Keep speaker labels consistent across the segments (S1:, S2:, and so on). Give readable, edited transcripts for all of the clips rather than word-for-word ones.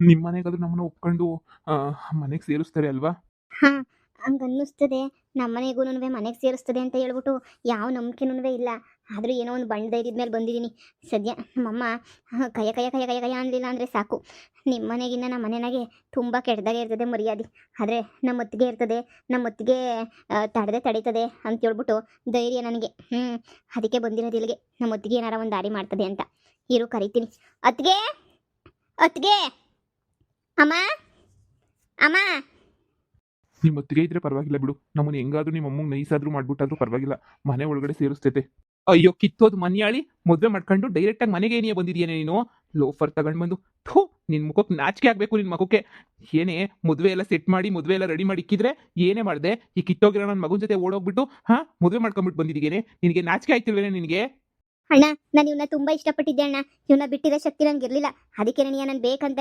S1: ನಿಮ್ಮ ಮನೆಗಾದ್ರೂ ನಮ್ಮನ್ನ ಒಪ್ಕೊಂಡು ಮನೆಗೆ ಸೇರಿಸ್ತಾರೆ ಅಲ್ವಾ?
S2: ಹಾಂ, ಹಂಗನ್ನಿಸ್ತದೆ. ನಮ್ಮನೆಗೂನುವೆ ಮನೆಗೆ ಸೇರಿಸ್ತದೆ ಅಂತ ಹೇಳ್ಬಿಟ್ಟು ಯಾವ ನಂಬಿಕೆನೂ ಇಲ್ಲ. ಆದರೂ ಏನೋ ಒಂದು ಬಂಡ ಧೈರ್ಯದ ಮೇಲೆ ಬಂದಿದ್ದೀನಿ. ಸದ್ಯ ನಮ್ಮಮ್ಮ ಕಯ ಕಯ ಕಯ ಕಯ ಕಯ ಅನ್ನಲಿಲ್ಲ ಅಂದರೆ ಸಾಕು. ನಿಮ್ಮ ಮನೆಗಿನ್ನ ನಮ್ಮ ಮನೆನಾಗೆ ತುಂಬ ಕೆಟ್ಟದಾಗೆ ಇರ್ತದೆ ಮರ್ಯಾದೆ. ಆದರೆ ನಮ್ಮ ಅತ್ತಿಗೆ ಇರ್ತದೆ, ನಮ್ಮ ಅತ್ತಿಗೆ ತಡೆದೇ ತಡೀತದೆ ಅಂತ ಹೇಳ್ಬಿಟ್ಟು ಧೈರ್ಯ ನನಗೆ. ಅದಕ್ಕೆ ಬಂದಿರೋದು ಇಲ್ಲಿಗೆ. ನಮ್ಮ ಅತ್ತಿಗೆ ಏನಾರ ಒಂದು ದಾರಿ ಮಾಡ್ತದೆ ಅಂತ. ಇರು ಕರಿತೀನಿ. ಅತ್ತಿಗೆ, ಅತ್ತಿಗೆ, ಅಮ್ಮ, ಅಮ್ಮ.
S1: ನಿಮ್ಮ ಒತ್ತಿಗೆ ಇದ್ರೆ ಪರವಾಗಿಲ್ಲ ಬಿಡು. ನಮ್ಮನ್ನ ಹೆಂಗಾದ್ರೂ ನಿಮ್ಮ ಅಮ್ಮಂಗೆ ನೈಸಾದ್ರೂ ಮಾಡ್ಬಿಟ್ಟಾದ್ರೂ ಪರವಾಗಿಲ್ಲ, ಮನೆ ಒಳಗಡೆ ಸೇರಿಸ್ತೈತೆ. ಅಯ್ಯೋ ಕಿತ್ತೋದು ಮನ್ಯಾಳಿ, ಮದುವೆ ಮಾಡ್ಕೊಂಡು ಡೈರೆಕ್ಟಾಗಿ ಮನೆಗೆ ಏನೇ ಬಂದಿದ್ಯೇನೆ ನೀನು? ಲೋಫರ್ ತಗೊಂಡು ಬಂದು ಥೂ, ನಿನ್ನ ಮುಖಕ್ಕೆ ನಾಚಿಕೆ ಆಗಬೇಕು. ನಿನ್ನ ಮಗುಕ್ಕೆ ಏನೇ ಮದುವೆ ಎಲ್ಲ ಸೆಟ್ ಮಾಡಿ, ಮದುವೆ ಎಲ್ಲ ರೆಡಿ ಮಾಡಿ ಇಕ್ಕಿದ್ರೆ ಏನೇ ಮಾಡಿದೆ? ಈ ಕಿತ್ತೋಗಿರೋ ನನ್ನ ಮಗನ ಜೊತೆ ಓಡೋಗ್ಬಿಟ್ಟು ಮದುವೆ ಮಾಡ್ಕೊಂಡ್ಬಿಟ್ಟು ಬಂದಿದ್ದೀಗೇನೆ? ನಿನಗೆ ನಾಚಿಕೆ ಆಯ್ತಿಲ್ವೇನೆ ನಿನಗೆ?
S2: ಅಣ್ಣ, ನಾನು ಇವನ್ನ ತುಂಬಾ ಇಷ್ಟಪಟ್ಟಿದ್ದೆ ಅಣ್ಣ. ಇವನ್ನ ಬಿಟ್ಟಿರೋ ಶಕ್ತಿ ನನಗಿರಲಿಲ್ಲ. ಅದಕ್ಕೆ ನಾನು ಬೇಕಂತ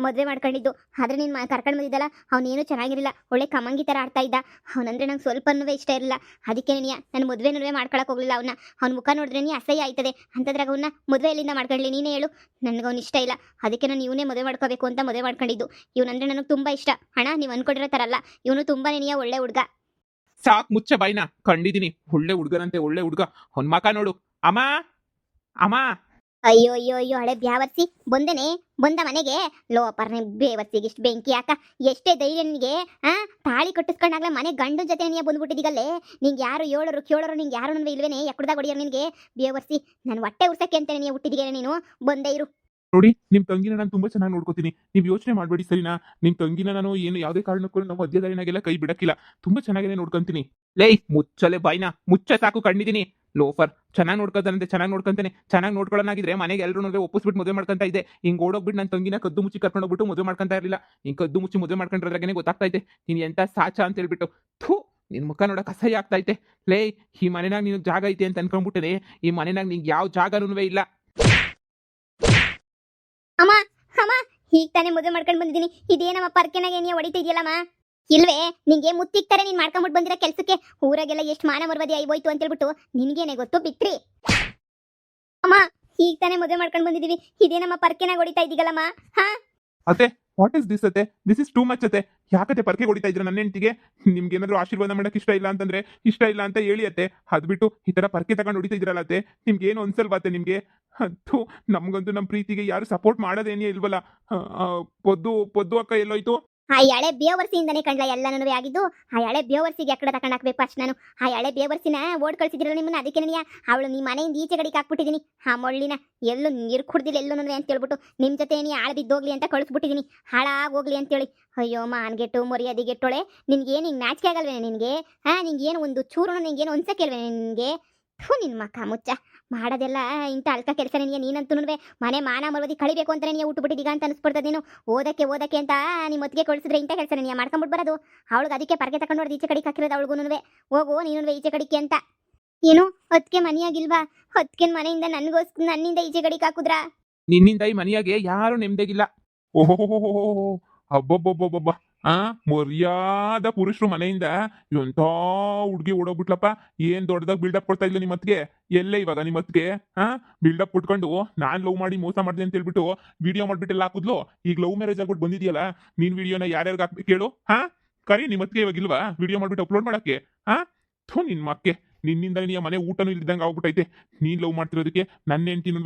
S2: ಮದುವೆ ಮಾಡ್ಕೊಂಡಿದ್ದು. ಆದರೆ ನೀನು ಕರ್ಕೊಂಡು ಬಂದಿದ್ದಲ್ಲ, ಅವನೇನು ಚೆನ್ನಾಗಿರಲಿಲ್ಲ. ಒಳ್ಳೆ ಕಮಂಗಿ ಥರ ಆಡ್ತಾ ಇದ್ದ. ಅವನಂದ್ರೆ ನಂಗೆ ಸ್ವಲ್ಪನೂ ಇಷ್ಟ ಇರಲಿಲ್ಲ. ಅದಕ್ಕೆ ನಾನು ಮದುವೆನೂ ಮಾಡ್ಕೊಳಕ್ಕೆ ಹೋಗಲಿಲ್ಲ. ಅವ್ನ ಮುಖ ನೋಡಿದ್ರೆ ಅಸಹ್ಯ ಆಯ್ತದೆ ಅಂತಂದ್ರಾಗ ಅವನ್ನ ಮದುವೆ ಎಲ್ಲಿಂದ ಮಾಡ್ಕೊಳ್ಳಿ ನೀನೇ ಹೇಳು? ನನಗವ್ನು ಇಷ್ಟ ಇಲ್ಲ. ಅದಕ್ಕೆ ನಾನು ಇವನೇ ಮದುವೆ ಮಾಡ್ಕೋಬೇಕು ಅಂತ ಮದುವೆ ಮಾಡ್ಕೊಂಡಿದ್ದು. ಇವನಂದ್ರೆ ನನಗೆ ತುಂಬಾ ಇಷ್ಟ. ಅಣ್ಣ, ನೀವು ಅನ್ಕೊಂಡಿರೋ ಥರ ಅಲ್ಲ. ಇವನು ತುಂಬಾ ಒಳ್ಳೆ ಹುಡುಗ.
S1: ಸಾಕು ಮುಚ್ಚ ಬಾಯ್ನ. ಕಂಡಿದ್ದೀನಿ ಒಳ್ಳೆ ಹುಡುಗರಂತೆ, ಒಳ್ಳೆ ಹುಡುಗ. ಅವ್ನ ಮಕ ನೋಡು. ಅಮ್ಮ, ಅಮ್ಮ.
S2: ಅಯ್ಯೋ ಅಯ್ಯೋ ಅಯ್ಯೋ, ಹಳೆ ಬ್ಯಾವರ್ಸಿ ಬಂದ ಮನೆಗೆ. ಲೋಪರ್ನೆ ಬೇವರ್ಸಿಗೆ ಇಷ್ಟು ಬೆಂಕಿ ಯಾಕ? ಎಷ್ಟೇ ಧೈರ್ಯ ನಿನಗೆ? ತಾಳಿ ಕಟ್ಟಿಸ್ಕೊಂಡಾಗ್ಲೇ ಮನೆ ಗಂಡನ ಜೊತೆ ನೀ ಬಂದ್ಬಿಟ್ಟಿದ್ದೀಗಲ್ಲೇ. ನಿಂಗೆ ಯಾರು ಹೇಳೋರು ಕೇಳೋರು ನಿಂಗೆ ಯಾರು ಇಲ್ವೇನೆ? ಎಕ್ಕಡ್ದಾಗ ಹೊಡಿಯೋರು ನಿನಗೆ? ಬೇವರ್ಸಿ, ನಾನು ಹೊಟ್ಟೆ ಉರ್ಸಕ್ಕೆ ಅಂತ ನೀನು ಹುಟ್ಟಿದ್ದೀಗೇನೆ. ನೀನು ಬಂದೇ ಇರು.
S1: ನೋಡಿ, ನಿಮ್ಮ ತಂಗಿನ ನಾನು ತುಂಬಾ ಚೆನ್ನಾಗಿ ನೋಡ್ಕೋತೀನಿ. ನೀವು ಯೋಚನೆ ಮಾಡಬೇಡಿ, ಸರಿನಾ? ನಿಮ್ಮ ತಂಗಿನ ನಾನು ಏನು ಯಾವುದೇ ಕಾರಣಕ್ಕೂ ನಾವು ಮಧ್ಯದಾರಿನಾಗೆಲ್ಲ ಕೈ ಬಿಡಕ್ಕಿಲ್ಲ. ತುಂಬಾ ಚೆನ್ನಾಗೇ ನೋಡ್ಕೊಂತೀನಿ. ಲೇ ಮುಚ್ಚಲೆ ಬಾಯ್ನ, ಮುಚ್ಚ ಸಾಕು. ಕಂಡಿದ್ದೀನಿ ಲೋಫರ್. ಚೆನ್ನಾಗಿ ನೋಡ್ಕೊತಾನಂತೆ, ಚೆನ್ನಾಗಿ ನೋಡ್ಕೊಂತಾನೆ. ಚೆನ್ನಾಗಿ ನೋಡ್ಕೊಳ್ಳೋನಾಗಿದ್ರೆ ಮನೆಗೆ ಎಲ್ಲರೂ ಒಪ್ಪಿಸ್ಬಿಟ್ಟು ಮದುವೆ ಮಾಡ್ಕೊಂತ ಇದ್ದೆ. ಹಿಂಗೆ ಓಡೋಗ್ಬಿಟ್ಟು ನನ್ನ ತಂಗಿನ ಕದ್ದು ಮುಚ್ಚಿ ಕರ್ಕೊಂಡು ಹೋಗ್ಬಿಟ್ಟು ಮದುವೆ ಮಾಡ್ಕೊಂತ ಇರಲಿಲ್ಲ. ಹಿಂಗೆ ಕದ್ದು ಮುಚ್ಚಿ ಮದುವೆ ಮಾಡ್ಕೊಂಡ್ರಾಗೇ ಗೊತ್ತಾಗ್ತಾ ಐತೆ ನೀನು ಎಂತ ಸಾಚ ಅಂತ ಹೇಳ್ಬಿಟ್ಟು. ಥೂ, ನಿನ್ನ ಮುಖ ನೋಡಕ್ಕೆ ಅಸಹ್ಯ ಆಗ್ತಾ ಐತೆ. ಲೇ, ಈ ಮನೆನಾಗ ನಿನಗೆ ಜಾಗ ಐತೆ ಅಂತ ಅನ್ಕೊಂಡ್ಬಿಟ್ಟೆ. ಈ ಮನೆನಾಗ ನಿಂಗೆ ಯಾವ ಜಾಗನೂ ಇಲ್ಲ.
S2: ಅಮ್ಮ, ಅಮ್ಮ, ಈಗ ತಾನೇ ಮದುವೆ ಮಾಡ್ಕೊಂಡು ಬಂದಿದ್ದೀನಿ. ಇದೇನಮ್ಮ ಪರ್ಕೆನಾಗ ಏನಿಯ ಹೊಡಿತಾ ಇದೆಯಲ್ಲಮ್ಮ? ಇಲ್ವೇ? ನಿಂಗೆ ಮುತ್ತಿಕ್ತಾರೆ ನೀನ್ ಮಾಡ್ಕೊಂಡ್ಬಿಟ್ಟು ಬಂದಿರೋ ಕೆಲ್ಸಕ್ಕೆ. ಊರಾಗೆಲ್ಲ ಎಷ್ಟು ಮಾನ ಮರ್ಯಾದೆ ಆಯ್ತು ಅಂತ ಹೇಳ್ಬಿಟ್ಟು ನಿನ್ಗೇನೆ ಗೊತ್ತು ಬಿಟ್ರಿ. ಅಮ್ಮ, ಈಗ ತಾನೇ ಮದುವೆ ಮಾಡ್ಕೊಂಡು ಬಂದಿದೀವಿ. ಇದೇನಮ್ಮ ಪರ್ಕೆನಾಗ ಹೊಡಿತಾ ಇದೀಗಲ್ಲಮ್ಮ?
S1: ಅತ್ತೆ, ವಾಟ್ ಇಸ್ ದಿಸ್ ಅತ್ತೆ? ದಿಸ್ ಇಸ್ ಟೂ ಮಚ್ ಅತ್ತೆ. ಯಾಕತ್ತೆ ಪರ್ಕೆ ಹೊಡಿತಾ ಇದ್ರ ನನ್ನ ಹೆಂಡತಿಗೆ? ನಿಮ್ಗೆ ಏನಾದ್ರು ಆಶೀರ್ವಾದ ಮಾಡಕ್ಕೆ ಇಷ್ಟ ಇಲ್ಲ ಅಂತಂದ್ರೆ ಇಷ್ಟ ಇಲ್ಲ ಅಂತ ಹೇಳಿ ಅತ್ತೆ. ಅದ್ಬಿಟ್ಟು ಈ ತರ ಪರ್ಕೆ ತಗೊಂಡು ಹೊಡಿತಾ ಇದ್ರಲ್ಲ ಅತ್ತೆ, ನಿಮ್ಗೆ ಏನು ಅನ್ಸಲ್ವಾತ್ತೆ ನಿಮ್ಗೆ? ಥೂ, ನಮ್ಗಂತೂ ನಮ್ಮ ಪ್ರೀತಿಗೆ ಯಾರು ಸಪೋರ್ಟ್ ಮಾಡೋದೇನೇ ಇಲ್ವಲ್ಲ. ಪೊದ್ದು ಪೊದ್ದು ಅಕ್ಕ ಎಲ್ಲೋಯ್ತು?
S2: ಆ ಎಳೆ ಬೇವರ್ಸಿಯಿಂದನೇ ಕಂಡ್ಲ ಎಲ್ಲನೂ ಆಗಿದ್ದು. ಆ ಎಳೆ ಬೇವರ್ಸಿಗೆ ಎಕ್ಕಡ ತಗೊಂಡು ಹಾಕ್ಬೇಕು ಅಷ್ಟು ನಾನು. ಆ ಎಳೆ ಬೇವರ್ಸಿನ ಓಡ್ ಕಳ್ಸಿದ್ರಲ್ಲ ನಿಮ್ಮನ್ನ, ಅದಕ್ಕೆ ನನಗೆ ಅವಳು ನಿಮ್ಮ ಮನೆಯಿಂದ ಈಚೆ ಕಡೆಗೆ ಹಾಕ್ಬಿಟ್ಟಿದ್ದೀನಿ. ಆ ಮೊಳ್ಳಿನ ಎಲ್ಲೂ ನೀರು ಕುಡ್ದಿಲ್ಲ ಎಲ್ಲೂ ಅಂತ ಹೇಳ್ಬಿಟ್ಟು ನಿಮ್ಮ ಜೊತೆ ನೀ ಆಳ ಬಿದ್ದೋಗ್ಲಿ ಅಂತ ಕಳಿಸ್ಬಿಟ್ಟಿದ್ದೀನಿ. ಹಾಳಾಗೋಗ್ಲಿ ಅಂತೇಳಿ. ಅಯ್ಯೋ ಮಾನ್ಗೆಟ್ಟು ಮರ್ಯಾದೆಗೆಟ್ಟೋಳೆ. ನಿನ್ಗೇನು ಹಿಂಗೆ ನಾಚಿಕೆ ಆಗಲ್ವೇನೆ ನಿನಗೆ? ನಿಂಗೇನು ಒಂದು ಚೂರು ನಿಂಗೇನು ಅನ್ಸಕ್ಕಿಲ್ವೇನೆ ನಿನಗೆ? ಥೂ, ನಿನ್ನ ಮಕ್ಕ ಮುಚ್ಚ. ಮಾಡೋದೆಲ್ಲ ಇಂಥ ಅಲ್ಕ ಕೆಲಸ ನೀನಂತೂ ಮನೆ ಮಾನ ಮರ್ಯಾದೆ ಕಳಿಬೇಕು ಅಂತ ನೀನು ಹುಟ್ಟುಬಿಟ್ಟಿದ್ದೀಗ ಅಂತ ಅನಿಸ್ಬಿಡ್ತದೆ. ನೀನು ಓದಕ್ಕೆ ಅಂತ ನಿಮ್ಮ ಒತ್ತಿಗೆ ಕಳಿಸಿದ್ರೆ ಇಂಥ ಕೆಲಸ ನೀನು ಮಾಡ್ಕೊಂಬಿಟ್ಟು ಬರೋದು. ಅವಳಿಗೆ ಅದಕ್ಕೆ ಪರ್ಗೆ ತಗೊಂಡು ಹೊಡೆದು ಈಚೆ ಕಡೆಗೆ ಹಾಕಿರೋದು. ಅವಳಿಗೂ ಹೋಗು ನೀನು ಈಚೆ ಕಡೆಗೆ ಅಂತ. ಏನು ಹೊತ್ತಿಗೆ ಮನೆಯಾಗಿಲ್ವಾ? ಹೊತ್ತಿಗೆ ಮನೆಯಿಂದ ನನ್ನಿಂದ ಈಚೆ ಕಡೆಗೆ ಹಾಕುದ್ರಾ?
S1: ನಿನ್ನಿಂದ ಈ ಮನೆಯಾಗೆ ಯಾರು ನೆಮ್ಮದಿಗಿಲ್ಲ. ಓಹೋ, ಅಬ್ಬೊಬ್ಬೊಬ್ಬೊಬ್ಬ. ಮರ್ಯಾದ ಪುರುಷರು ಮನೆಯಿಂದ ಎಂಥ ಹುಡುಗಿ ಓಡೋಗ್ಬಿಟ್ಲಪ್ಪ. ಏನ್ ದೊಡ್ಡದಾಗ ಬಿಲ್ಡಪ್ ಕೊಡ್ತಾ ಇಲ್ಲ ನಿಮ್ಮ ಅತ್ತಿಗೆ? ಎಲ್ಲೇ ಇವಾಗ ನಿಮ್ಮ ಅತ್ತಿಗೆ? ಬಿಲ್ಡಪ್ ಕೊಟ್ಕೊಂಡು ನಾನ್ ಲವ್ ಮಾಡಿ ಮೋಸ ಮಾಡಿದೆ ಅಂತ ಹೇಳ್ಬಿಟ್ಟು ವಿಡಿಯೋ ಮಾಡ್ಬಿಟ್ಟೆಲ್ಲ ಹಾಕುದ್ಲು. ಈಗ ಲವ್ ಮ್ಯಾರೇಜ್ ಆಗ್ಬಿಟ್ಟು ಬಂದಿದ್ಯಲ್ಲ, ನೀನ್ ವಿಡಿಯೋನ ಯಾರ್ಯಾರಿಗೆ ಹಾಕ್ಬೇಕು ಹೇಳು? ಕರಿ ನಿಮ್ಮ ಅತ್ತಿಗೆ ಇವಾಗ ಇಲ್ವಾ ವಿಡಿಯೋ ಮಾಡ್ಬಿಟ್ಟು ಅಪ್ಲೋಡ್ ಮಾಡಕ್ಕೆ? ಥೂ, ನಿನ್ ಮಕ್ಕೆ. ನಿನ್ನಿಂದ ನೀ ಮನೆ ಊಟನೂ ಇಲ್ದಂಗೆ ಆಗ್ಬಿಟ್ಟೈತೆ. ನೀನ್ ಲವ್ ಮಾಡ್ತಿರೋದಕ್ಕೆ ನನ್ನ ಹೆಂಡತಿನೂ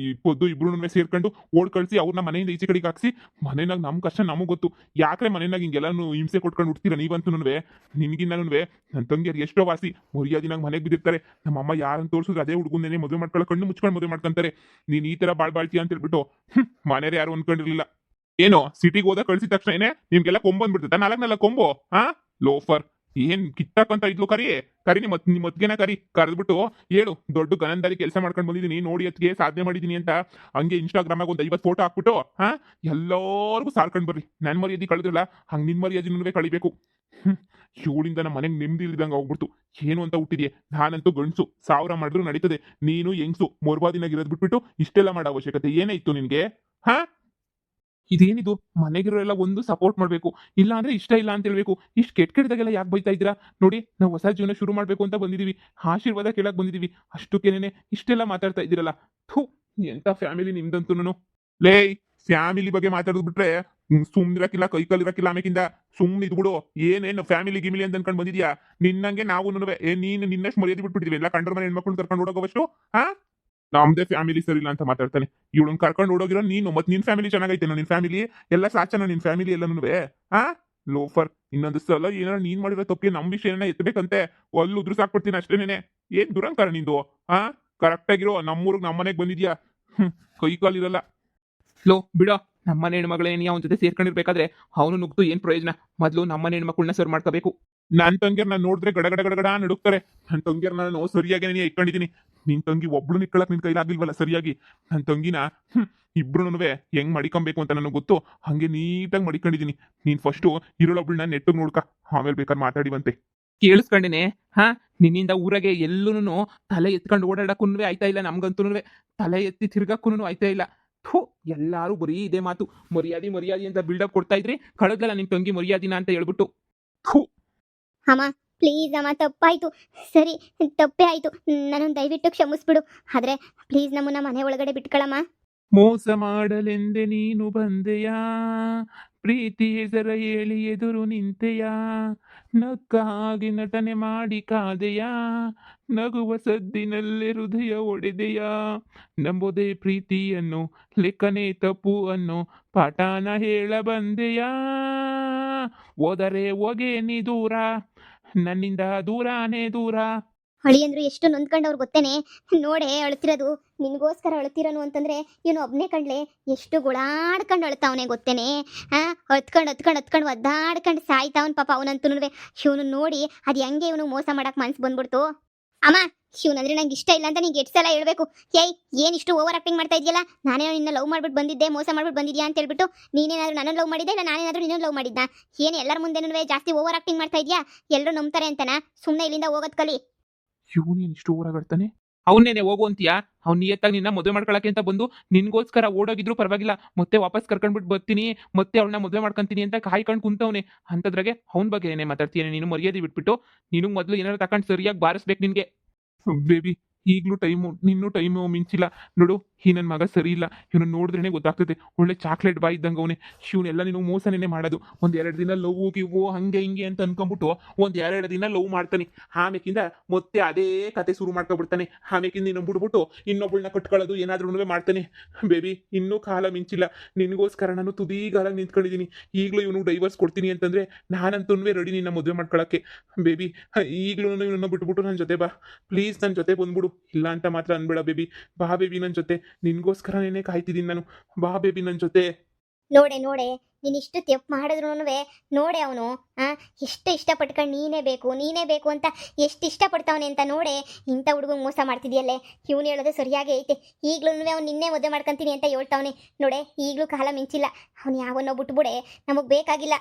S1: ಈ ಪೊದ್ದು ಇಬ್ರು ಸೇರ್ಕೊಂಡು ಓಡ್ ಕಳಿಸಿ ಅವ್ರನ್ನ ಮನೆಯಿಂದ ಈಚೆ ಕಡೆಗೆ ಹಾಕ್ಸಿ. ಮನೆಯಾಗ ನಮ್ ಕಷ್ಟ ನಮಗ್ ಗೊತ್ತು. ಯಾಕ್ರೆ ಮನೆಯಾಗ ಹಿಂಗೆಲ್ಲಾನು ಹಿಂಸೆ ಕೊಟ್ಕೊಂಡು ಹುಡ್ತೀರ ನೀವಂತೂ? ನಿನ್ಗಿನ್ನೂ ನನ್ನ ತಂಗಿಯರು ಎಷ್ಟೋ ವಾಸಿ ಮರ್ಯಾದಿನಾಗ ಮನೆಗೆ ಬಿದ್ದಿರ್ತಾರೆ. ನಮ್ಮಮ್ಮ ಯಾರನ್ನು ತೋರಿಸಿದ್ರೆ ಅದೇ ಹುಡುಗನ್ನೇ ಮದುವೆ ಮಾಡ್ಕೊಳ್ಳೋ ಕಣ್ಣು ಮುಚ್ಕೊಂಡು ಮದುವೆ ಮಾಡ್ಕೊಂತಾರೆ. ನೀನ್ ಈ ತರ ಬಾಳ್ತೀಯ ಅಂತ ಹೇಳ್ಬಿಟ್ಟು ಮನೆಯವ್ರು ಯಾರು ಅನ್ಕೊಂಡಿರ್ಲಿಲ್ಲ. ಏನೋ ಸಿಟಿಗೆ ಹೋದ ಕಳ್ಸಿದ ತಕ್ಷಣ ನಿಮ್ಗೆಲ್ಲ ಕೊಂಬಂದ್ಬಿಡ್ತದ? ನಾಲ್ಕು ಕೊಂಬು. ಲೋಫರ್. ಏನ್ ಕಿತ್ತಾಕಂತ ಇದ್ಲು? ಕರಿ ನಿಮ್ಮ ಅತ್ತಿಗೆನ ಕರೆದ್ಬಿಟ್ಟು ಹೇಳು, ದೊಡ್ಡ ಗನಂದಾರಿ ಕೆಲಸ ಮಾಡ್ಕೊಂಡು ಬಂದಿದ್ದೀನಿ ನೋಡಿ, ಅತ್ತಿಗೆ ಸಾಧನೆ ಮಾಡಿದೀನಿ ಅಂತ. ಹಂಗೆ ಇನ್ಸ್ಟಾಗ್ರಾಮಾಗ ಒಂದು 50 ಫೋಟೋ ಹಾಕ್ಬಿಟ್ಟು ಎಲ್ಲರಿಗೂ ಸಾರ್ಕೊಂಡ್ ಬರ್ರಿ. ನನ್ ಮರ್ಯಾದೆ ಕಳೆದ್ರಲ್ಲ, ಹಂಗೆ ನಿನ್ ಮರ್ಯಾದೆ ಕಳಿಬೇಕು. ಇವಳಿಂದ ನಮ್ಮ ಮನೆಗೆ ನೆಮ್ಮದಿ ಇಲ್ದಂಗೆ ಹೋಗ್ಬಿಡ್ತು. ಏನು ಅಂತ ಹುಟ್ಟಿದ್ಯೆ? ನಾನಂತೂ ಗಂಡ್ಸು, 1000 ಮಾಡಿದ್ರು ನಡೀತದೆ. ನೀನು ಹೆಂಗ್ಸು, ಮೊರ್ಬಾದಿನಾಗಿರೋದ್ ಬಿಟ್ಬಿಟ್ಟು ಇಷ್ಟೆಲ್ಲ ಮಾಡೋ ಅವಶ್ಯಕತೆ ಏನಾಯ್ತು ನಿನ್ಗೆ? ಇದೇನಿದು? ಮನೆಗಿರೋರೆಲ್ಲ ಒಂದು ಸಪೋರ್ಟ್ ಮಾಡಬೇಕು, ಇಲ್ಲ ಅಂದ್ರೆ ಇಷ್ಟ ಇಲ್ಲ ಅಂತ ಹೇಳ್ಬೇಕು. ಇಷ್ಟು ಕೆಟ್ಟದಾಗೆಲ್ಲ ಯಾಕೆ ಬೈತಾ ಇದ್ದೀರಾ? ನೋಡಿ, ನಾವು ಹೊಸ ಜೀವನ ಶುರು ಮಾಡಬೇಕು ಅಂತ ಬಂದಿದ್ದೀವಿ, ಆಶೀರ್ವಾದ ಕೇಳಕ್ ಬಂದಿದ್ದೀವಿ. ಅಷ್ಟಕ್ಕೇನೆ ಇಷ್ಟೆಲ್ಲ ಮಾತಾಡ್ತಾ ಇದ್ದೀರಲ್ಲ. ಥೂ, ಎಂತ ಫ್ಯಾಮಿಲಿ ನಿಮ್ದಂತೂ. ಲೇ, ಫ್ಯಾಮಿಲಿ ಬಗ್ಗೆ ಮಾತಾಡೋದು ಬಿಟ್ರೆ ಸುಮ್ನಿರಕ್ಕಿಲ್ಲ, ಕೈ ಕಲ್ಲಿರಕ್ಕಿಲ್ಲ ಆಮೇಕಿಂದ. ಸುಮ್ನೆ ಇದ್ಬಿಡು. ಏನೇನು ಫ್ಯಾಮಿಲಿ ಗಿಮಿಲಿ ಅಂತ ಅನ್ಕೊಂಡ್ ಬಂದಿದ್ಯಾ? ನಿನ್ನಂಗೆ ನಾವು ನೀನು ನಿನ್ನಷ್ಟು ಮರ್ಯಾದೆ ಬಿಟ್ಬಿಟ್ಟಿದ್ವಿ ಎಲ್ಲ ಕಂಡ್ರ ಮನೆ ಹೆಣ್ಮಕ್ಳು ಕರ್ಕೊಂಡು ಓಡೋಗೋವಷ್ಟು. ಹಾ, ನಮ್ದೇ ಫ್ಯಾಮಿಲಿ ಸರಿ ಇಲ್ಲ ಅಂತ ಮಾತಾಡ್ತಾನೆ. ಇವಳನ್ನ ಕರ್ಕೊಂಡು ಓಡೋಗಿರೋ ನೀನು. ಮತ್ ನಿನ್ ಫ್ಯಾಮಿಲಿ ಚೆನ್ನಾಗೈತೇನೋ? ನಿನ್ ಫ್ಯಾಮಿಲಿ ಎಲ್ಲ ಸಾಚನ? ನಿನ್ ಫ್ಯಾಮಿಲಿ ಎಲ್ಲನೂ ಹಾ ಲೋಫರ್. ಇನ್ನೊಂದು ಸಲ ಏನಾರ ನೀನ್ ಮಾಡಿರೋ ತಪ್ಪಿಗೆ ನಮ್ ವಿಷಯನ ಎತ್ತಬೇಕಂತೆ ಒಲ್ಲು ಉದ್ರು ಸಾಕ್ಬಿಡ್ತೀನಿ ಅಷ್ಟೇನೆ. ಏನ್ ದುರಂಕಾರ ನಿಂದು? ಹಾ, ಕರೆಕ್ಟ್ ಆಗಿರೋ. ನಮ್ಮೂರ್ಗ್ ನಮ್ಮನೆಗ್ ಬಂದಿದ್ಯಾ? ಕೈ ಕಾಲಿರಲ್ಲ.
S3: ಲೋ ಬಿಡೋ, ನಮ್ಮನೆ ಹೆಣ್ಮಗಳೇ ನೀ ಅವನ ಜೊತೆ ಸೇರ್ಕೊಂಡಿರ್ಬೇಕಾದ್ರೆ ಅವನು ನುಗ್ದು ಏನ್ ಪ್ರಯೋಜನ? ಮೊದ್ಲು ನಮ್ಮನೆ ಹೆಣ್ಮಕ್ಳನ್ನ ಸರ್ ಮಾಡ್ಕೋಬೇಕು.
S1: ನನ್ ತಂಗಿಯರ್ ನಾನು ನೋಡಿದ್ರೆ ಗಡಗಡ ಗಡಗಡ ನಡುಕ್ತಾರೆ. ನನ್ ತಂಗಿಯರ್ ನಾನು ಸರಿಯಾಗಿ ನೀ ಇಟ್ಕೊಂಡಿದೀನಿ. ನಿನ್ ತಂಗಿ ಒಬ್ಳು ನಿಟ್ಕೊಳಕ್ ನಿನ್ ಕೈಲಾಗಿಲ್ವಲ್ಲ ಸರಿಯಾಗಿ. ನನ್ ತಂಗಿನ ಇಬ್ರು ಹೆಂಗ್ ಮಡಿಕೊಬೇಕು ಅಂತ ನನಗೆ ಗೊತ್ತು. ಹಂಗೆ ನೀಟಾಗಿ ಮಡಿಕೊಂಡಿದೀನಿ. ನೀನ್ ಫಸ್ಟು ಇರೋಳೊಬ್ಳನ್ನ ನೆಟ್ಟಗ್ ನೋಡ್ಕ, ಆಮೇಲೆ ಬೇಕಾದ್ರೆ ಮಾತಾಡಿವಂತೆ.
S3: ಕೇಳಿಸ್ಕೊಂಡೇನೆ. ಹಾ, ನಿನ್ನಿಂದ ಊರಾಗೆ ಎಲ್ಲೂನು ತಲೆ ಎತ್ಕೊಂಡು ಓಡಾಡಕ್ಕೂ ಆಯ್ತಾ ಇಲ್ಲ, ನಮ್ಗಂತೂ ತಲೆ ಎತ್ತಿ ತಿರ್ಗಕ್ಕೂ ಆಯ್ತಾ ಇಲ್ಲ. ಥೂ, ಎಲ್ಲಾರು ಬರೀ ಇದೇ ಮಾತು, ಮರ್ಯಾದೆ ಮರ್ಯಾದೆ ಅಂತ ಬಿಲ್ಡಪ್ ಕೊಡ್ತಾ ಇದ್ರಿ. ಕಳೆದ್ಲಲ್ಲ ನಿಮ್ ತಂಗಿ ಮರ್ಯಾದಿನ ಅಂತ ಹೇಳ್ಬಿಟ್ಟು. ಥೂ.
S2: ಅಮ್ಮ ಪ್ಲೀಸ್ ಅಮ್ಮ, ತಪ್ಪಾಯ್ತು. ಸರಿ, ತಪ್ಪೇ ಆಯ್ತು. ನನ್ನನ್ನು ದಯವಿಟ್ಟು ಕ್ಷಮಿಸ್ಬಿಡು. ಆದ್ರೆ ಪ್ಲೀಸ್ ನಮ್ಮನ್ನ ಮನೆ ಒಳಗಡೆ ಬಿಟ್ಕೊಳಮ್ಮ.
S3: ಮೋಸ ಮಾಡಲೆಂದೆ ನೀನು ಬಂದೆಯಾ, ಪ್ರೀತಿ ಹೆಸರ ಹೇಳಿ ಎದುರು ನಿಂತೆಯಾ, ನಕ್ಕ ಹಾಗೆ ನಟನೆ ಮಾಡಿ ಕಾದೆಯಾ, ನಗುವ ಸದ್ದಿನಲ್ಲೇ ಹೃದಯ ಒಡೆದೆಯಾ, ನಂಬೋದೇ ಪ್ರೀತಿಯನ್ನು ಲೆಕ್ಕನೆ ತಪ್ಪು ಅನ್ನೋ ಪಾಠನ ಹೇಳ ಬಂದೆಯಾ, ಹೋದರೆ ಹೋಗೆ ನೀ ದೂರ, ನನ್ನಿಂದ ದೂರಾನೇ ದೂರ.
S2: ಅಳಿಯಂದ್ರು ಎಷ್ಟು ನೊಂದ್ಕೊಂಡವ್ರು ಗೊತ್ತೇನೆ. ನೋಡೆ ಅಳ್ತಿರೋದು, ನಿನ್ಗೋಸ್ಕರ ಅಳ್ತಿರೋನು ಅಂತಂದ್ರೆ ಇವನು ಒಬ್ನೇ ಕಂಡ್ಲೆ ಎಷ್ಟು ಗುಳಾಡ್ಕೊಂಡು ಅಳ್ತಾವನೆ ಗೊತ್ತೇನೆ. ಹತ್ಕೊಂಡು ಒದ್ದಾಡ್ಕೊಂಡು ಸಾಯ್ತಾವನ್ ಪಾಪ ಅವನಂತೂ. ಇವನು ನೋಡಿ ಅದು ಹೆಂಗೆ ಇವನು ಮೋಸ ಮಾಡಕ್ ಮನ್ಸು ಬಂದ್ಬಿಡ್ತು. ಅಮ್ಮ, ಶಿವನಂದ್ರೆ ನಂಗೆ ಇಷ್ಟ ಇಲ್ಲ ಅಂತ ನೀಗೆ ಎಷ್ಟು ಸಲ ಹೇಳ್ಬೇಕು? ಏಯ್, ಏನ್ ಇಷ್ಟು ಓವರ್ ಆಕ್ಟಿಂಗ್ ಮಾಡ್ತಾ ಇದೆಯಲ್ಲ? ನಾನೇನೋ ನಿನ್ನ ಲವ್ ಮಾಡ್ಬಿಟ್ಟು ಬಂದಿದ್ದೆ, ಮೋಸ ಮಾಡ್ಬಿಟ್ಟು ಬಂದಿದ್ಯಾ ಅಂತ ಹೇಳ್ಬಿಟ್ಟು ನೀನೇನಾದ್ರೂ ನನ್ನ ಲವ್ ಮಾಡಿದ್ದೆ, ಇಲ್ಲ ನಾನೇನಾದ್ರೂ ನಿನ್ನ ಲವ್ ಮಾಡಿದ್ದ? ಏನು ಎಲ್ಲರ ಮುಂದೆನೂ ಜಾಸ್ತಿ ಓವರ್ ಆಕ್ಟಿಂಗ್ ಮಾಡ್ತಾ ಇದೆಯಾ? ಎಲ್ಲರೂ ನಂಬ್ತಾರೆ ಅಂತನಾ? ಸುಮ್ಮನೆ ಇಲ್ಲಿಂದ ಹೋಗೋದ್ ಕಲಿ.
S3: ಇವನೇನು ಇಷ್ಟು ಊರಾಗಾಡ್ತಾನೆ? ಅವನ್ನೇನೆ ಹೋಗು ಅಂತೀಯಾ? ಅವ್ನು ನಿಯತ್ತಾಗಿ ನಿನ್ನ ಮದುವೆ ಮಾಡ್ಕೊಳಕ್ಕೆ ಅಂತ ಬಂದು ನಿನ್ಗೋಸ್ಕರ ಓಡೋಗಿದ್ರು ಪರವಾಗಿಲ್ಲ, ಮತ್ತೆ ವಾಪಸ್ ಕರ್ಕೊಂಡ್ಬಿಟ್ಟು ಬರ್ತೀನಿ, ಮತ್ತೆ ಅವಳನ್ನ ಮದುವೆ ಮಾಡ್ಕೊಂತೀನಿ ಅಂತ ಕಾಯ್ಕೊಂಡು ಕುಂತವನೆ. ಅಂತದ್ರಾಗೆ ಅವನ ಬಗ್ಗೆ ಏನೇ ಮಾತಾಡ್ತೀನಿ ನೀನು? ಮರ್ಯಾದೆ ಬಿಟ್ಬಿಟ್ಟು ನೀನು ಮೊದಲು ಏನಾರು ತಗೊಂಡು ಸರಿಯಾಗಿ ಬಾರಿಸ್ಬೇಕು ನಿನ್ಗೆ.
S1: ಬೇಬಿ, ಈಗಲೂ ಟೈಮು ಮಿಂಚಿಲ್ಲ ನೋಡು. ಈ ನನ್ನ ಮಗ ಸರಿ ಇಲ್ಲ. ಇವನು ನೋಡಿದ್ರೇನೆ ಗೊತ್ತಾಗ್ತದೆ. ಒಳ್ಳೆ ಚಾಕ್ಲೇಟ್ ಬಾಯ್ ಇದ್ದಂಗೆ ಅವನೇ. ಇವನೆಲ್ಲ ನೀನು ಮೋಸನೇ ಮಾಡೋದು. ಒಂದೆರಡು ದಿನ ಲವ್ ಗಿವು ಹಂಗೆ ಹಿಂಗೆ ಅಂತ ಅನ್ಕೊಂಬಿಟ್ಟು ಒಂದೆರಡು ದಿನ ಲವ್ ಮಾಡ್ತಾನೆ. ಆಮೇಕಿಂದ ಮತ್ತೆ ಅದೇ ಕತೆ ಶುರು ಮಾಡ್ಕೊಬಿಡ್ತಾನೆ. ಆಮೇಕಿಂದ ನೀನು ಬಿಡ್ಬಿಟ್ಟು ಇನ್ನೊಬ್ಬಳನ್ನ ಕಟ್ಕೊಳ್ಳೋದು ಏನಾದ್ರೂ ಮಾಡ್ತಾನೆ. ಬೇಬಿ, ಇನ್ನೂ ಕಾಲ ಮಿಂಚಿಲ್ಲ. ನಿನಗೋಸ್ಕರ ನಾನು ತುದೀಗಾಲ ನಿಂತ್ಕೊಂಡಿದ್ದೀನಿ. ಈಗಲೂ ಇವನು ಡೈವರ್ಸ್ ಕೊಡ್ತೀನಿ ಅಂತಂದ್ರೆ ನಾನಂತೂ ರೆಡಿ ನಿನ್ನ ಮದುವೆ ಮಾಡ್ಕೊಳ್ಳೋಕ್ಕೆ. ಬೇಬಿ, ಈಗಲೂ ಇವನನ್ನ ಬಿಟ್ಬಿಟ್ಟು ನನ್ನ ಜೊತೆ ಬಾ ಪ್ಲೀಸ್. ನನ್ನ ಜೊತೆ ಬಂದ್ಬಿಡು. ಇಲ್ಲ ಅಂತ ಮಾತ್ರ ಅನ್ಬೇಡ ಬೇಬಿ. ಬಾ ಬೇಬಿ ನನ್ನ ಜೊತೆ. ನಿನ್ಗೋಸ್ಕರನೇ ಕಾಯ್ತಿದ್ದೀನಿ ನಾನು. ಬಾ ಬೇಬಿ ನನ್ನ ಜೊತೆ.
S2: ನೋಡೆ ನೀನು ಇಷ್ಟು ತೆಪ್ಪು ಮಾಡಿದ್ರು ನೋಡೆ ಅವನು ಎಷ್ಟು ಇಷ್ಟಪಟ್ಕೊಂಡು ನೀನೇ ಬೇಕು ಅಂತ ಎಷ್ಟು ಇಷ್ಟಪಡ್ತಾವನೆ ಅಂತ ನೋಡೆ. ಇಂಥ ಹುಡುಗಂಗೆ ಮೋಸ ಮಾಡ್ತಿದ್ಯಲ್ಲೇ. ಇವನು ಹೇಳೋದು ಸರಿಯಾಗಿ ಐತೆ. ಈಗಲೂ ಅವ್ನು ನಿನ್ನೆ ಮದುವೆ ಮಾಡ್ಕೊಂತೀನಿ ಅಂತ ಹೇಳ್ತಾವನೆ ನೋಡೆ. ಈಗಲೂ ಕಾಲ ಮಿಂಚಿಲ್ಲ. ಅವ್ನು ಯಾವನ್ನೋ ಬಿಟ್ಬಿಡೆ, ನಮಗೆ ಬೇಕಾಗಿಲ್ಲ.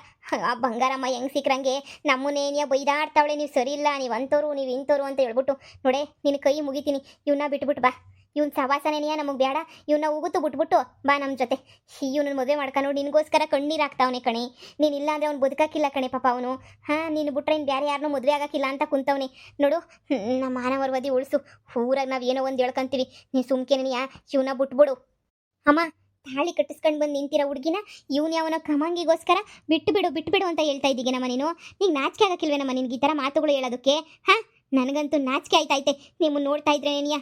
S2: ಆ ಬಂಗಾರಮ್ಮ ಹೆಂಗೆ ಸಿಕ್ರಂಗೆ ನಮ್ಮನ್ನೇನಿಯ ಬೈದಾಡ್ತಾವಳೆ, ನೀವು ಸರಿ ಇಲ್ಲ, ನೀವು ಅಂಥವ್ರು ನೀವು ಇಂಥವ್ರು ಅಂತ ಹೇಳ್ಬಿಟ್ಟು ನೋಡೆ. ನಿನ್ನ ಕೈ ಮುಗಿತೀನಿ. ಇವನ್ನ ಬಿಟ್ಬಿಟ್ಟು ಬಾ. ಇವ್ನ ಸವಾಸನೇನಿಯ ನಮಗೆ ಬೇಡ. ಇವನ್ನ ಉಗುತ್ತು ಬಿಟ್ಬಿಟ್ಟು ಬಾ ನಮ್ಮ ಜೊತೆ. ಇವನನ್ನ ಮದುವೆ ಮಾಡ್ಕೊಂಡು ನಿನಗೋಸ್ಕರ ಕಣ್ಣೀರು ಹಾಕ್ತಾವನೆ ಕಣೆ. ನೀನಿಲ್ಲ ಅಂದರೆ ಅವ್ನು ಬದುಕಾಕಿಲ್ಲ ಕಣೆ ಪಾಪ ಅವನು. ನೀನು ಬಿಟ್ರೆ ಇನ್ನು ಬೇರೆ ಯಾರನ್ನೂ ಮದುವೆ ಆಗೋಕ್ಕಿಲ್ಲ ಅಂತ ಕುಂತವನೆ ನೋಡು. ನಮ್ಮ ಮಾನವರ್ವದಿ ಉಳಿಸು. ಊರಾಗ ನಾವು ಏನೋ ಒಂದು ಹೇಳ್ಕೊಂತೀವಿ, ನೀನು ಸುಮ್ಕೆನೆಯ ಇವನ್ನ ಬಿಟ್ಬಿಡು. ಅಮ್ಮ, ತಾಳಿ ಕಟ್ಟಿಸ್ಕೊಂಡು ಬಂದು ನಿಂತಿರೋ ಹುಡುಗಿನ ಇವನು ಯಾವನ ಕ್ರಮಾಂಗಿಗೋಸ್ಕರ ಬಿಟ್ಟು ಅಂತ ಹೇಳ್ತಾ ಇದ್ದೀಗ ನಮ್ಮ ನೀನು. ನಿಂಗೆ ನಾಚಿಕೆ ಆಗೋಕ್ಕಿಲ್ವೇನಮ್ಮ ನಿನ್ಗೆ ಈ ಥರ ಮಾತುಗಳು ಹೇಳೋದಕ್ಕೆ? ನನಗಂತೂ ನಾಚಿಕೆ ಆಯ್ತೈತೆ ನಿಮ್ಮನ್ನು ನೋಡ್ತಾ ಇದ್ರೇನೇನಿಯ.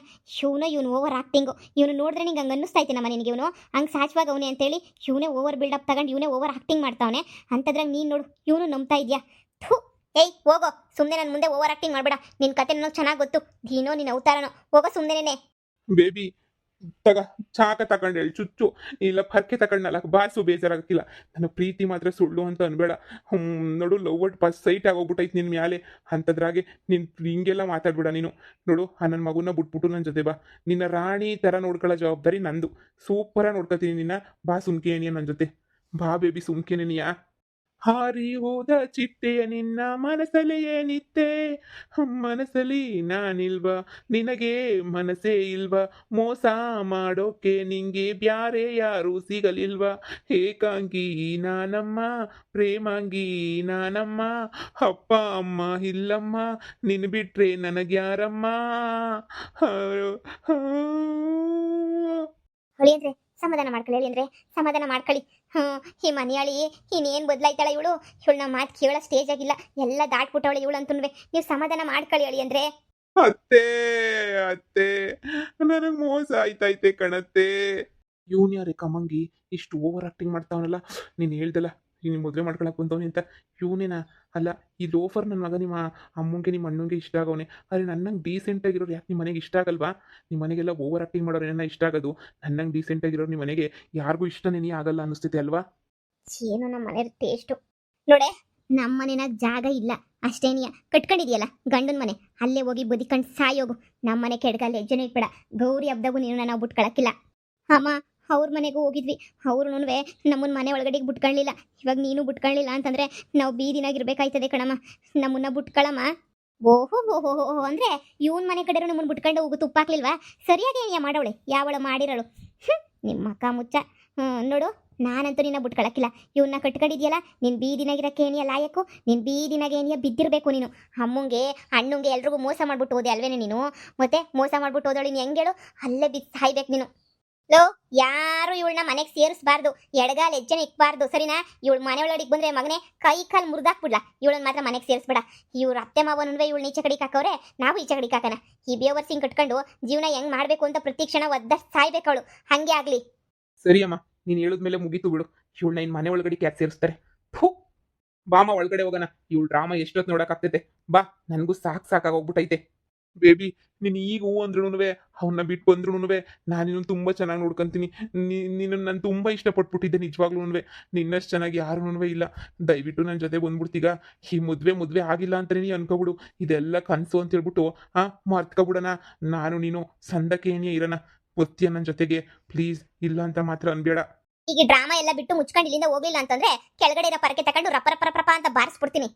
S2: ಇವನು ಓವರ್ ಆಕ್ಟಿಂಗು. ಇವನು ನೋಡಿದ್ರೆ ನಿಂಗೆ ಹಂಗೆ ಅನ್ನಿಸ್ತೈತೆ ನಮ್ಮ ನಿನಗೆ ಇವನು ಹಂಗೆ ಸಾಚವಾಗ ಅವನೇ ಅಂತೇಳಿ ಇವನೇ ಓವರ್ ಬಿಲ್ಡಪ್ ತಗೊಂಡು ಇವನೇ ಓವರ್ ಆಕ್ಟಿಂಗ್ ಮಾಡ್ತಾವನೆ. ಅಂಥದ್ರಾಗ ನೀನು ನೋಡು ಇವನು ನಂಬ್ತಾ ಇದೆಯಾ? ಥೂ, ಏಯ್ ಹೋಗೋ ಸುಮ್ಮನೆ. ನನ್ನ ಮುಂದೆ ಓವರ್ ಆಕ್ಟಿಂಗ್ ಮಾಡಬೇಡ. ನಿನ್ನ ಕತೆ ನನಗೆ ಚೆನ್ನಾಗಿ ಗೊತ್ತು. ನೀನೋ ನಿನ್ನ ಅವತಾರನೋ, ಹೋಗೋ ಸುಮ್ಮನೆ.
S1: ಬೇಬಿ, ಚಾಕ ತಗೊಂಡು ಹೇಳಿ ಚುಚ್ಚು, ಇಲ್ಲ ಪರ್ಕೆ ತಗೊಂಡಲ್ಲ ಬಾಸು, ಬೇಜಾರಾಗಕ್ಕಿಲ್ಲ. ನನ್ನ ಪ್ರೀತಿ ಮಾತ್ರ ಸುಳ್ಳು ಅಂತ ಅನ್ಬೇಡ. ನೋಡು, ಲವ್ ಅಟ್ ಫಸ್ಟ್ ಸೈಟ್ ಆಗೋಗ್ಬಿಟ್ಟೈತೆ ನಿನ್ನ ಮ್ಯಾಲೆ. ಅಂಥದ್ರಾಗೆ ನೀನು ಹಿಂಗೆಲ್ಲ ಮಾತಾಡ್ಬೇಡ ನೀನು. ನೋಡು, ನನ್ನ ಮಗುನ ಬಿಟ್ಬಿಟ್ಟು ನನ್ನ ಜೊತೆ ಬಾ. ನಿನ್ನ ರಾಣಿ ಥರ ನೋಡ್ಕೊಳ್ಳೋ ಜವಾಬ್ದಾರಿ ನಂದು. ಸೂಪರಾಗಿ ನೋಡ್ಕೊತೀನಿ ನಿನ್ನ. ಬಾ ಸುಮ್ಕೇನಿಯ ನನ್ನ ಜೊತೆ. ಬಾ ಬೇಬಿ ಸುಮ್ಕೇನಿಯ. ಹಾರಿ ಹೋದ ಚಿಟ್ಟೆಯ ನಿನ್ನ ಮನಸ್ಸಲ್ಲಿ ಏನಿತ್ತೆ? ಮನಸ್ಸಲ್ಲಿ ನಾನಿಲ್ವಾ? ನಿನಗೆ ಮನಸ್ಸೇ ಇಲ್ವಾ? ಮೋಸ ಮಾಡೋಕೆ ನಿಂಗೆ ಬ್ಯಾರೆ ಯಾರು ಸಿಗಲಿಲ್ವಾ? ಏಕಾಂಗಿ ನಾನಮ್ಮ, ಪ್ರೇಮಾಂಗಿ ನಾನಮ್ಮ, ಅಪ್ಪ ಅಮ್ಮ ಇಲ್ಲಮ್ಮ, ನಿನ್ ಬಿಟ್ರೆ ನನಗ್ಯಾರಮ್ಮ?
S2: ಹೊಳಿಯಂದ್ರೆ ಸಮಾಧಾನ ಮಾಡ್ಕೊಳ್ಳಿ ಅಂದ್ರೆ ಸಮಾಧಾನ ಮಾಡ್ಕೊಳ್ಳಿ. ಈ ಮನೆಯಾಳಿ ಇನ್ನೇನು ಬದಲಾಯ್ತಾಳೆ ಇವಳು ನಮ್ಮ ಮಾತು ಕೇಳೋ ಸ್ಟೇಜ್ ಆಗಿಲ್ಲ, ಎಲ್ಲ ದಾಟ್ಬಿಟ್ಟವಳೆ ಇವಳು ಅಂತುನ್ವೆ. ನೀವು ಸಮಾಧಾನ ಮಾಡ್ಕೊಳ್ಳಿ ಹೇಳಿ ಅಂದ್ರೆ.
S1: ಅತ್ತೆ ಅತ್ತೆ ನನಗ್ ಮೋಸ ಆಯ್ತೈತೆ ಕಣತ್ತೆ.
S3: ಇವನ್ ಯಾರೇ ಕಮಂಗಿ ಇಷ್ಟು ಓವರ್ ಆಕ್ಟಿಂಗ್ ಮಾಡ್ತಾವನಲ್ಲ. ನೀನು ಹೇಳ್ದಲ್ಲ ನೀನು ಮದುವೆ ಮಾಡ್ಕೊಳಕ್ ಬಂದವನಿ ಅಂತ. ಇವನೇನಾ? ಅಲ್ಲ, ಈ ಲೋಫರ್ ನನ್ನ ಮಗ ನಿಮ್ಮ ಅಮ್ಮಂಗೆ ನಿಮ್ಮ ಅಣ್ಣಂಗೆ ಇಷ್ಟ ಆಗವನೆ. ಆದರೆ ನನ್ನಂಗೆ ಡೀಸೆಂಟಾಗಿರೋರು ಯಾಕೆ ನಿಮ್ಮ ಮನೆಗೆ ಇಷ್ಟ ಆಗಲ್ವಾ? ನಿಮ್ಮ ಮನೆಗೆಲ್ಲ ಓವರ್ ಆಕ್ಟಿಂಗ್ ಮಾಡೋರು ನನ್ನ ಇಷ್ಟ ಆಗೋದು, ನನ್ನಂಗೆ ಡೀಸೆಂಟಾಗಿರೋರು ನಿಮ್ಮ ಮನೆಗೆ ಯಾರಿಗೂ ಇಷ್ಟನೇ ಆಗಲ್ಲ ಅನ್ನಿಸ್ತೈತೆ ಅಲ್ವಾ?
S2: ಏನು ನಮ್ಮ ಮನೆ ಟೇಸ್ಟು ನೋಡೆ. ನಮ್ಮ ಮನೆನಾಗ ಜಾಗ ಇಲ್ಲ ಅಷ್ಟೇನಿಯ, ಕಟ್ಕೊಂಡಿದ್ಯಲ್ಲ ಗಂಡನ ಮನೆ, ಅಲ್ಲೇ ಹೋಗಿ ಬದಿಕಂಡು ಸಾಯೋಗು. ನಮ್ಮ ಮನೆ ಕೆಡ್ಗಲ್ಲ ಹೆಜ್ಜೆನೂ ಇಟ್ಬೇಡ. ಗೌರಿ ಹಬ್ದಾಗೂ ನೀನು ನಾವು ಬಿಟ್ಕೊಳಕ್ಕಿಲ್ಲ. ಅಮ್ಮ ಅವ್ರ ಮನೆಗೂ ಹೋಗಿದ್ವಿ, ಅವ್ರು ನಮ್ಮನ್ನ ಮನೆ ಒಳಗಡೆಗೆ ಬಿಟ್ಕೊಳ್ಳಿಲ್ಲ. ಇವಾಗ ನೀನು ಬಿಟ್ಕೊಳ್ಳಿಲ್ಲ ಅಂತಂದ್ರೆ ನಾವು ಬೀದಿನಾಗಿರ್ಬೇಕಾಯ್ತದೆ ಕಣಮ್ಮ. ನಮ್ಮನ್ನ ಬಿಟ್ಕೊಳಮ್ಮ. ಓಹೋ ಹೋ ಹೋ ಹೋ ಅಂದ್ರೆ ಇವನ್ ಮನೆ ಕಡೆರು ನಮ್ಮನ್ನ ಬಿಟ್ಕೊಂಡು ಹೋಗು ತುಪ್ಪಾಕ್ಲಿಲ್ವಾ? ಸರಿಯಾಗಿ ಏನಿಯ ಮಾಡವಳೆ, ಯಾವಳ ಮಾಡಿರಳು ನಿಮ್ಮ ಅಕ್ಕ ಮುಚ್ಚ. ನೋಡು, ನಾನಂತೂ ನಿನ್ನ ಬಿಟ್ಕೊಳಕ್ಕಿಲ್ಲ. ಇವನ್ನ ಕಟ್ಕೊಂಡಿದ್ಯಲ್ಲ, ನಿನ್ನ ಬೀದಿನಾಗಿರಕ್ಕೆ ಏನಿಯ ಲಾಯಕು, ನಿನ್ನ ಬೀದಿನಾಗ ಏನಿಯ ಬಿದ್ದಿರಬೇಕು ನೀನು. ಅಮ್ಮಂಗೆ ಅಣ್ಣಂಗೆ ಎಲ್ರಿಗೂ ಮೋಸ ಮಾಡ್ಬಿಟ್ಟು ಹೋದೆ ಅಲ್ವೇನೆ ನೀನು? ಮತ್ತೆ ಮೋಸ ಮಾಡ್ಬಿಟ್ಟು ಹೋದವಳು ನೀನು ಹೆಂಗೇಳು? ಅಲ್ಲೇ ಬಿದ್ದು ಸಾಯ್ಬೇಕು ನೀನು. ಲೋ, ಯಾರು ಇವಳನ್ನ ಮನೆಗೆ ಸೇರಿಸಬಾರ್ದು, ಎಡಗಾಲ ಹೆಜ್ಜೆನ ಇಕ್ಬಾರ್ದು, ಸರಿನಾ? ಇವಳು ಮನೆ ಒಳಗಡೆ ಬಂದ್ರೆ ಮಗನೇ ಕೈ ಕಾಲು ಮುರಿದಾಕ್ಬಿಡ್ಲಾ. ಇವಳನ್ನ ಮಾತ್ರ ಮನೆಗೆ ಸೇರಿಸ್ಬೇಡ. ಇವ್ರ ಅತ್ತೆ ಮಾವನೂ ಇವಳನ್ನ ಈಚೆ ಕಡೆಗೆ ಹಾಕವ್ರೆ, ನಾವು ಈಚೆ ಕಡೆಗೆ ಹಾಕೋಣ. ಈ ಬೇವರ್ಸಿಂಗ್ ಕಟ್ಕೊಂಡು ಜೀವನ ಹೆಂಗ್ ಮಾಡ್ಬೇಕು ಅಂತ ಪ್ರತಿ ಕ್ಷಣ ಒದ್ದಷ್ಟು ಸಾಯ್ಬೇಕು ಅವಳು. ಹಂಗೆ ಆಗ್ಲಿ.
S3: ಸರಿ ಅಮ್ಮ, ನೀನು ಹೇಳಿದ್ಮೇಲೆ ಮುಗೀತು ಬಿಡು. ಇವಳನ್ನ ಇನ್ನು ಮನೆ ಒಳಗಡೆ ಯಾಕೆ ಸೇರಿಸ್ತಾರೆ? ಥೂ, ಬಾಮ ಒಳಗಡೆ ಹೋಗೋಣ. ಇವಳು ಡ್ರಾಮಾ ಎಷ್ಟೊತ್ತು ನೋಡೋಕ್ಕಾಗ್ತೈತೆ? ಬಾ, ನನಗೂ ಸಾಕಾಗೋಗ್ಬಿಟ್ಟೈತೆ.
S1: ಬೇಬಿ, ನೀನು ಈಗ ಹೂ ಅಂದ್ರೂ ಅವನ್ನ ಬಿಟ್ಟು ಬಂದ್ರೂ ನಾನು ನಿನ್ನ ತುಂಬ ಚೆನ್ನಾಗಿ ನೋಡ್ಕೊಂತೀನಿ. ನೀನು ನಾನು ತುಂಬ ಇಷ್ಟಪಟ್ಬಿಟ್ಟಿದ್ದೆ ನಿಜವಾಗ್ಲೂ. ನಿನ್ನಷ್ಟು ಚೆನ್ನಾಗಿ ಯಾರೂ ಇಲ್ಲ. ದಯವಿಟ್ಟು ನನ್ನ ಜೊತೆ ಬಂದ್ಬಿಡ್ತೀಗ. ಈ ಮದುವೆ ಆಗಿಲ್ಲ ಅಂತಲೇ ನೀ ಅನ್ಕೋಬಿಡು. ಇದೆಲ್ಲ ಕನಸು ಅಂತ ಹೇಳ್ಬಿಟ್ಟು ಮರ್ತ್ಕೊಬಿಡೋಣ. ನಾನು ನೀನು ಸಂದಕ್ಕೆ ಏನಿಯೇ ಇರೋಣ. ಬರ್ತೀಯ ನನ್ನ ಜೊತೆಗೆ ಪ್ಲೀಸ್? ಇಲ್ಲ ಅಂತ ಮಾತ್ರ ಅನ್ಬೇಡ.
S2: ಈಗ ಡ್ರಾಮಾ ಎಲ್ಲ ಬಿಟ್ಟು ಮುಚ್ಕೊಂಡು ಇಲ್ಲಿಂದ ಹೋಗ್ಲಿಲ್ಲ ಅಂತಂದ್ರೆ ಕೆಳಗಡೆ ಇರೋ ಪರಕೆ ತಗೊಂಡು ರಪ್ಪ ರಪ್ಪ ರಪ್ಪ ಅಂತ ಬಾರಿಸ್ಬಿಡ್ತೀನಿ.